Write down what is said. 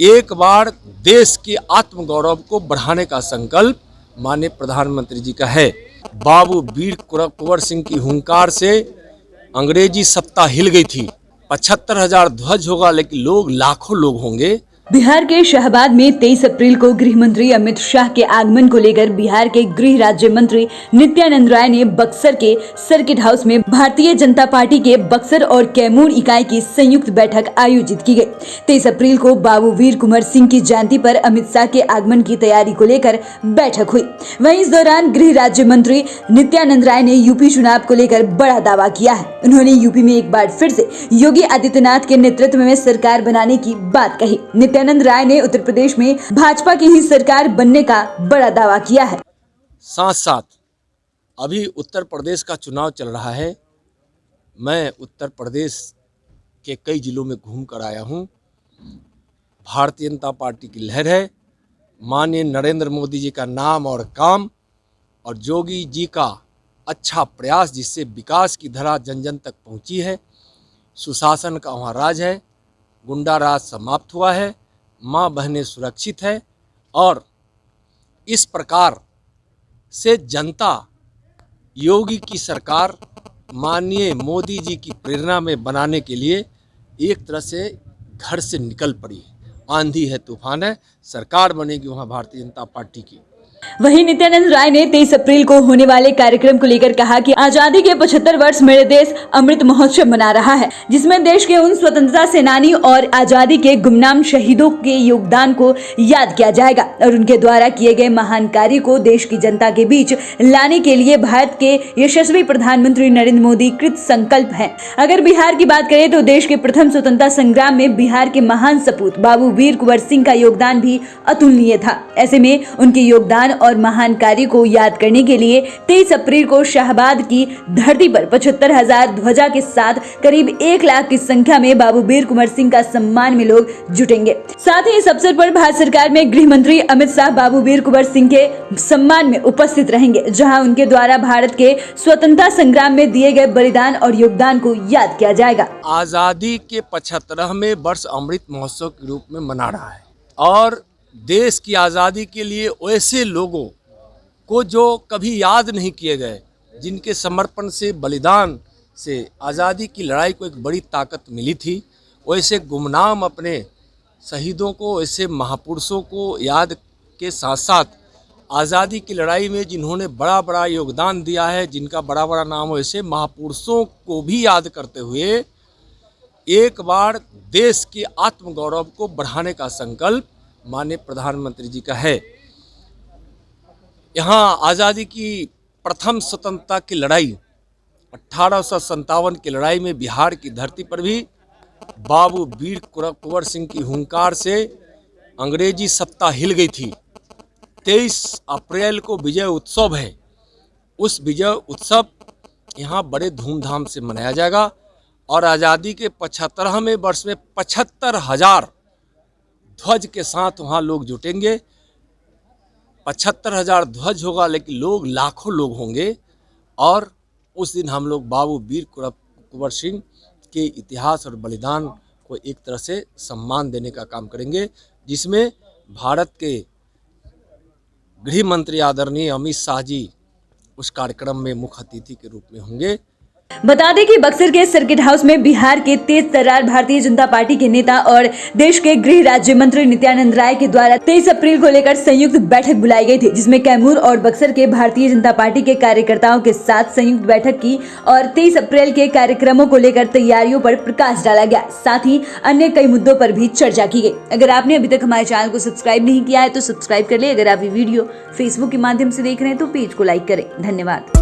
एक बार देश के आत्मगौरव को बढ़ाने का संकल्प माननीय प्रधानमंत्री जी का है। बाबू वीर कुंवर सिंह की हुंकार से अंग्रेजी सत्ता हिल गई थी। 75,000 ध्वज होगा, लेकिन लोग लाखों लोग होंगे। बिहार के शाहबाद में 23 अप्रैल को गृह मंत्री अमित शाह के आगमन को लेकर बिहार के गृह राज्य मंत्री नित्यानंद राय ने बक्सर के सर्किट हाउस में भारतीय जनता पार्टी के बक्सर और कैमूर इकाई की संयुक्त बैठक आयोजित की गई। 23 अप्रैल को बाबू वीर कुंवर सिंह की जयंती पर अमित शाह के आगमन की तैयारी को लेकर बैठक हुई। वहीं इस दौरान गृह राज्य मंत्री नित्यानंद राय ने यूपी चुनाव को लेकर बड़ा दावा किया है। उन्होंने यूपी में एक बार फिर से योगी आदित्यनाथ के नेतृत्व में सरकार बनाने की बात कही। नित्यानंद राय ने उत्तर प्रदेश में भाजपा की ही सरकार बनने का बड़ा दावा किया है। साथ साथ अभी उत्तर प्रदेश का चुनाव चल रहा है। मैं उत्तर प्रदेश के कई जिलों में घूम कर आया हूँ। भारतीय जनता पार्टी की लहर है। माननीय नरेंद्र मोदी जी का नाम और काम और योगी जी का अच्छा प्रयास, जिससे विकास की धारा जन जन तक पहुँची है। सुशासन का वहाँ राज है। गुंडा राज समाप्त हुआ है। माँ बहनें सुरक्षित है और इस प्रकार से जनता योगी की सरकार माननीय मोदी जी की प्रेरणा में बनाने के लिए एक तरह से घर से निकल पड़ी है। आंधी है, तूफान है, सरकार बनेगी वहाँ भारतीय जनता पार्टी की। वहीं नित्यानंद राय ने 23 अप्रैल को होने वाले कार्यक्रम को लेकर कहा कि आजादी के 75 वर्ष मेरे देश अमृत महोत्सव मना रहा है, जिसमें देश के उन स्वतंत्रता सेनानी और आजादी के गुमनाम शहीदों के योगदान को याद किया जाएगा और उनके द्वारा किए गए महान कार्य को देश की जनता के बीच लाने के लिए भारत के यशस्वी प्रधानमंत्री नरेंद्र मोदी कृत संकल्प है। अगर बिहार की बात करें तो देश के प्रथम स्वतंत्रता संग्राम में बिहार के महान सपूत बाबू वीर कुंवर सिंह का योगदान भी अतुलनीय था। ऐसे में उनके योगदान और महान कार्य को याद करने के लिए 23 अप्रैल को शाहबाद की धरती पर 75,000 ध्वजा के साथ करीब 1 लाख की संख्या में बाबू वीर कुंवर सिंह का सम्मान में लोग जुटेंगे। साथ ही इस अवसर पर भारत सरकार में गृह मंत्री अमित शाह बाबू वीर कुंवर सिंह के सम्मान में उपस्थित रहेंगे, जहां उनके द्वारा भारत के स्वतंत्रता संग्राम में दिए गए बलिदान और योगदान को याद किया जाएगा। आजादी के 75वें वर्ष अमृत महोत्सव के रूप में मना रहा है और देश की आज़ादी के लिए ऐसे लोगों को जो कभी याद नहीं किए गए, जिनके समर्पण से, बलिदान से आज़ादी की लड़ाई को एक बड़ी ताकत मिली थी, वैसे गुमनाम अपने शहीदों को, ऐसे महापुरुषों को याद के साथ साथ आज़ादी की लड़ाई में जिन्होंने बड़ा बड़ा योगदान दिया है, जिनका बड़ा बड़ा नाम हो, ऐसे महापुरुषों को भी याद करते हुए एक बार देश के आत्मगौरव को बढ़ाने का संकल्प माननीय प्रधानमंत्री जी का है। यहाँ आज़ादी की प्रथम स्वतंत्रता की लड़ाई 1857 की लड़ाई में बिहार की धरती पर भी बाबू वीर कुंवर सिंह की हुंकार से अंग्रेजी सत्ता हिल गई थी। 23 अप्रैल को विजय उत्सव है। उस विजय उत्सव यहाँ बड़े धूमधाम से मनाया जाएगा और आज़ादी के 75वें वर्ष में 75,000 ध्वज के साथ वहाँ लोग जुटेंगे। 75,000 ध्वज होगा, लेकिन लोग लाखों लोग होंगे और उस दिन हम लोग बाबू वीर कुंवर सिंह के इतिहास और बलिदान को एक तरह से सम्मान देने का काम करेंगे, जिसमें भारत के गृह मंत्री आदरणीय अमित शाह जी उस कार्यक्रम में मुख्य अतिथि के रूप में होंगे। बता दें कि बक्सर के सर्किट हाउस में बिहार के तेज तर्रार भारतीय जनता पार्टी के नेता और देश के गृह राज्य मंत्री नित्यानंद राय के द्वारा 23 अप्रैल को लेकर संयुक्त बैठक बुलाई गई थी, जिसमें कैमूर और बक्सर के भारतीय जनता पार्टी के कार्यकर्ताओं के साथ संयुक्त बैठक की और 23 अप्रैल के कार्यक्रमों को लेकर तैयारियों पर प्रकाश डाला गया। साथ ही अन्य कई मुद्दों पर भी चर्चा की गई। अगर आपने अभी तक हमारे चैनल को सब्सक्राइब नहीं किया है तो सब्सक्राइब कर ले। अगर आप ये वीडियो फेसबुक के माध्यम से देख रहे हैं तो पेज को लाइक करें। धन्यवाद।